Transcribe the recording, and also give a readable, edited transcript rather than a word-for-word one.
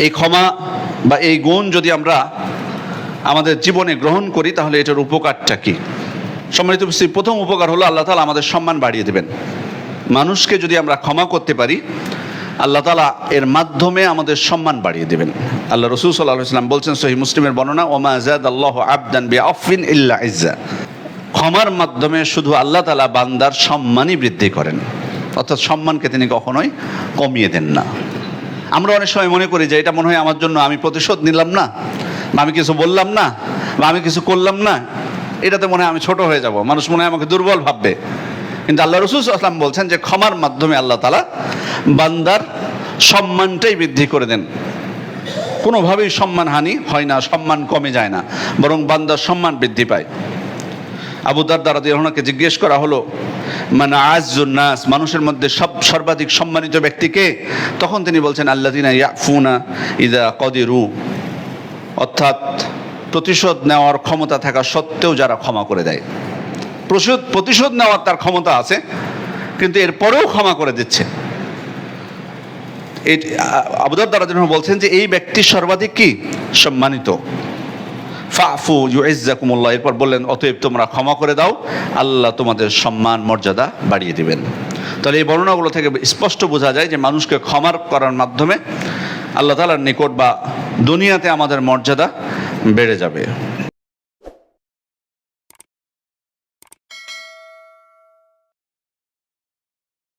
এই ক্ষমা বা এই গুণ যদি আমরা আমাদের জীবনে গ্রহণ করি তাহলে এটার উপকারটা কি? সম্মানিত উপস্থিতি, প্রথম উপকার হলো আল্লাহ তাআলা আমাদের সম্মান বাড়িয়ে দেবেন। মানুষকে যদি আমরা ক্ষমা করতে পারি, আল্লাহ তাআলা এর মাধ্যমে আমাদের সম্মান বাড়িয়ে দেবেন। আল্লাহ রাসূল সাল্লাল্লাহু আলাইহি ওয়াসাল্লাম বলছেন সহিহ মুসলিমের বর্ণনা, ওমা যাদাল্লাহু আবদান বিআফওয়িন ইল্লা ইজ্জা। ক্ষমার মাধ্যমে শুধু আল্লাহ তাআলা বান্দার সম্মানই বৃদ্ধি করেন, অর্থাৎ সম্মানকে তিনি কখনোই কমিয়ে দেন না। আমরা অনেক সময় মনে করি যে এটা মনে হয় আমার জন্য, আমি প্রতিশোধ নিলাম না, বা আমি কিছু বললাম না, বা আমি কিছু করলাম না, এটাতে মনে হয় আমি ছোট হয়ে যাব, মানুষ মনে হয় আমাকে দুর্বল ভাববে। কিন্তু আল্লাহ রাসূল সাল্লাল্লাহু আলাইহি ওয়াসাল্লাম বলছেন যে ক্ষমার মাধ্যমে আল্লাহ তাআলা বান্দার সম্মানটাই বৃদ্ধি করে দেন। কোনোভাবেই সম্মানহানি হয় না, সম্মান কমে যায় না, বরং বান্দার সম্মান বৃদ্ধি পায়। আবু দারদা রাদিয়াল্লাহু আনহুকে জিজ্ঞেস করা হলো, মানে আযযুন নাস, মানুষের মধ্যে সর্বাধিক সম্মানিত ব্যক্তি কে? তখন তিনি বলছেন আল্লাযিনা ইয়াফুনা ইযা কদিরু, অর্থাৎ প্রতিশোধ নেওয়ার ক্ষমতা থাকা সত্ত্বেও যারা ক্ষমা করে দেয়। প্রতিশোধ নেওয়ার তার ক্ষমতা আছে, কিন্তু এরপরেও ক্ষমা করে দিচ্ছে। এই আবু দারদা রাদিয়াল্লাহু আনহু বলছেন যে এই ব্যক্তি সর্বাধিক কি সম্মানিত। ফাফু ইউইজ্জাকুমুল্লাহ, এরপর বললেন অতএব তোমরা ক্ষমা করে দাও, আল্লাহ তোমাদের সম্মান মর্যাদা বাড়িয়ে দিবেন। তাহলে এই বর্ণনাগুলো থেকে স্পষ্ট বোঝা যায় যে মানুষকে ক্ষমা করার মাধ্যমে আল্লাহ তাআলার নিকট বা দুনিয়াতে আমাদের মর্যাদা বেড়ে যাবে।